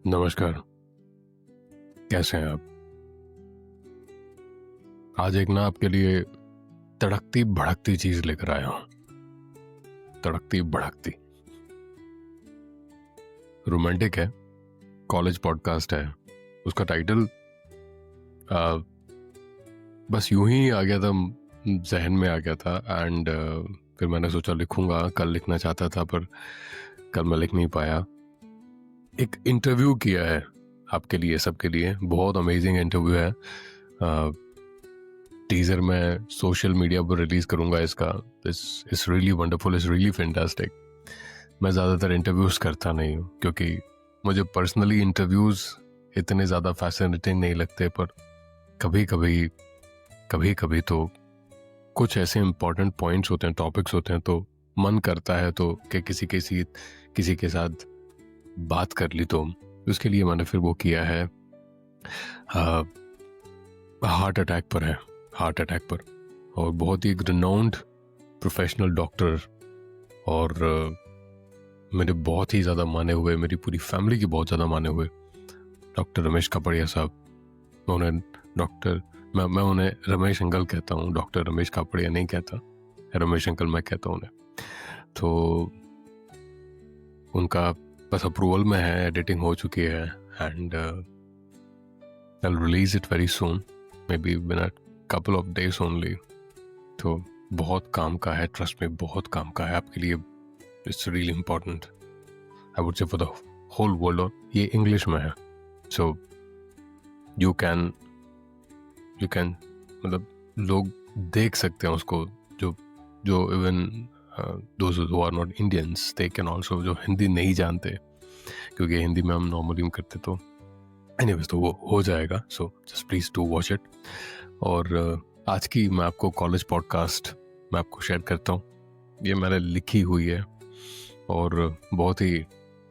नमस्कार। कैसे हैं आप? आज एक ना आपके लिए तड़कती भड़कती चीज लेकर आया हूं। तड़कती भड़कती रोमांटिक है, कॉलेज पॉडकास्ट है। उसका टाइटल बस यूं ही आ गया था, जहन में आ गया था। एंड फिर मैंने सोचा लिखूंगा। कल लिखना चाहता था पर कल मैं लिख नहीं पाया। एक इंटरव्यू किया है आपके लिए, सबके लिए। बहुत अमेजिंग इंटरव्यू है। टीजर मैं सोशल मीडिया पर रिलीज करूंगा इसका। It's really wonderful, it's really fantastic. मैं ज़्यादातर इंटरव्यूज करता नहीं हूँ क्योंकि मुझे पर्सनली इंटरव्यूज इतने ज़्यादा फैसिनेटिंग नहीं लगते, पर कभी कभी तो कुछ ऐसे इंपॉर्टेंट पॉइंट्स होते हैं, टॉपिक्स होते हैं, तो मन करता है तो कि किसी के साथ बात कर ली। तो उसके लिए मैंने फिर वो किया है। हार्ट अटैक पर है, हार्ट अटैक पर। और बहुत ही एक रिनाउंड प्रोफेशनल डॉक्टर और मेरे बहुत ही ज़्यादा माने हुए, मेरी पूरी फैमिली की बहुत ज़्यादा माने हुए डॉक्टर रमेश कापड़िया साहब। मैं उन्हें रमेश अंकल कहता हूँ, डॉक्टर रमेश कापड़िया नहीं कहता, रमेश अंकल मैं कहता हूँ उन्हें। तो उनका बस अप्रूवल में है, एडिटिंग हो चुकी है and I will release it very soon, may be in a couple of days only. तो बहुत काम का है, ट्रस्ट में, बहुत काम का है आपके लिए। It's really important, I would say for the whole world. और ये इंग्लिश में है, सो यू कैन मतलब लोग देख सकते हैं उसको, जो even those who are not Indians they can also, जो हिंदी नहीं जानते, क्योंकि हिंदी में हम नॉर्मली करते। तो एनीवेज तो वो हो जाएगा। So just please do watch it. और आज की मैं आपको कॉलेज पॉडकास्ट मैं आपको शेयर करता हूँ। ये मैंने लिखी हुई है और बहुत ही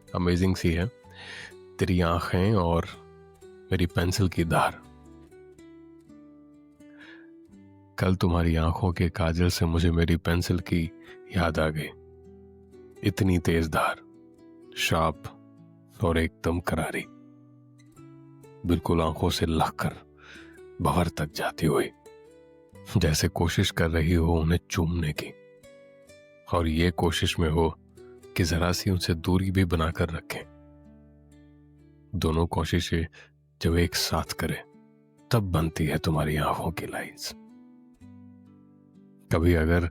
अमेजिंग सी है। तेरी आंखें और मेरी पेंसिल की धार। कल तुम्हारी आंखों के काजल से मुझे मेरी पेंसिल की याद आ गई। इतनी तेज धार, शार्प और एकदम करारी, बिल्कुल आंखों से लहकर भंवर तक जाती हुई, जैसे कोशिश कर रही हो उन्हें चूमने की, और ये कोशिश में हो कि जरा सी उनसे दूरी भी बनाकर रखें। दोनों कोशिशें जब एक साथ करें तब बनती है तुम्हारी आंखों की लाइंस। कभी अगर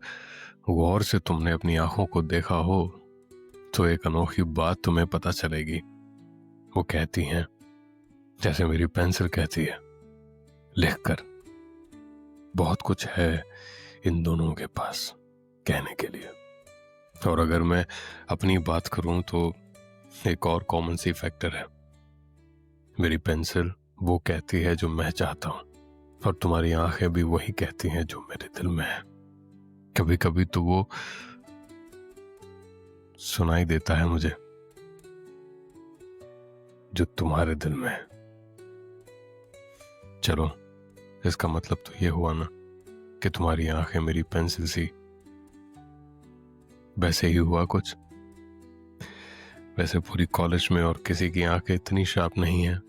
गौर से तुमने अपनी आंखों को देखा हो तो एक अनोखी बात तुम्हें पता चलेगी। वो कहती हैं, जैसे मेरी पेंसिल कहती है, लिखकर बहुत कुछ है इन दोनों के पास कहने के लिए। और अगर मैं अपनी बात करूं तो एक और कॉमन सी फैक्टर है। मेरी पेंसिल वो कहती है जो मैं चाहता हूं, और तुम्हारी आंखें भी वही कहती हैं जो मेरे दिल में है। कभी कभी तो वो सुनाई देता है मुझे जो तुम्हारे दिल में है। चलो, इसका मतलब तो ये हुआ ना कि तुम्हारी आंखें मेरी पेंसिल सी। वैसे ही हुआ कुछ। वैसे पूरी कॉलेज में और किसी की आंखें इतनी शार्प नहीं है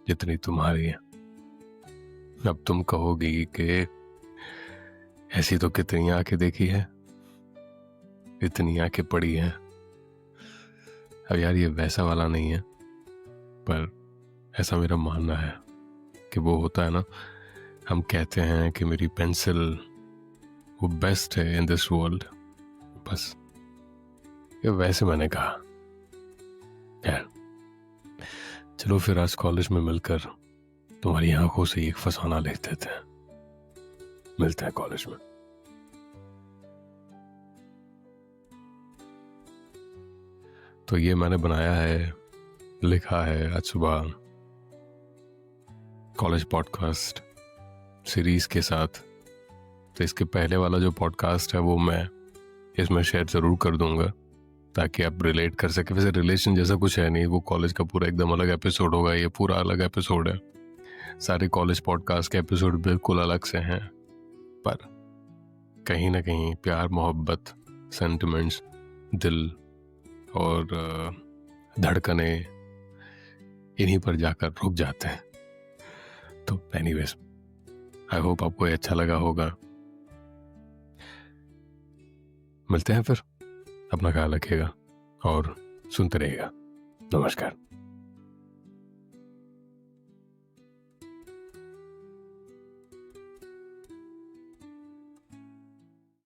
जितनी तुम्हारी है। अब तुम कहोगी कि ऐसी तो कितनी आंखें देखी है, इतनी आंखें पड़ी हैं। अब यार ये वैसा वाला नहीं है, पर ऐसा मेरा मानना है कि वो होता है ना, हम कहते हैं कि मेरी पेंसिल वो बेस्ट है इन दिस वर्ल्ड। बस ये वैसे मैंने कहा यार। चलो फिर आज कॉलेज में मिलकर तुम्हारी आंखों से एक फसाना लिख देते हैं। मिलते हैं कॉलेज में। तो ये मैंने बनाया है, लिखा है आज सुबह कॉलेज पॉडकास्ट सीरीज के साथ। तो इसके पहले वाला जो पॉडकास्ट है वो मैं इसमें शेयर जरूर कर दूंगा ताकि आप रिलेट कर सके। वैसे रिलेशन जैसा कुछ है नहीं, वो कॉलेज का पूरा एकदम अलग एपिसोड होगा, ये पूरा अलग एपिसोड है। सारे कॉलेज पॉडकास्ट के एपिसोड बिल्कुल अलग से हैं, पर कहीं ना कहीं प्यार, मोहब्बत, सेंटिमेंट्स, दिल और धड़कने, इन्हीं पर जाकर रुक जाते हैं। तो एनीवेज, आई होप आपको ये अच्छा लगा होगा। मिलते हैं फिर, अपना ख्याल रखिएगा और सुनते रहिएगा। नमस्कार।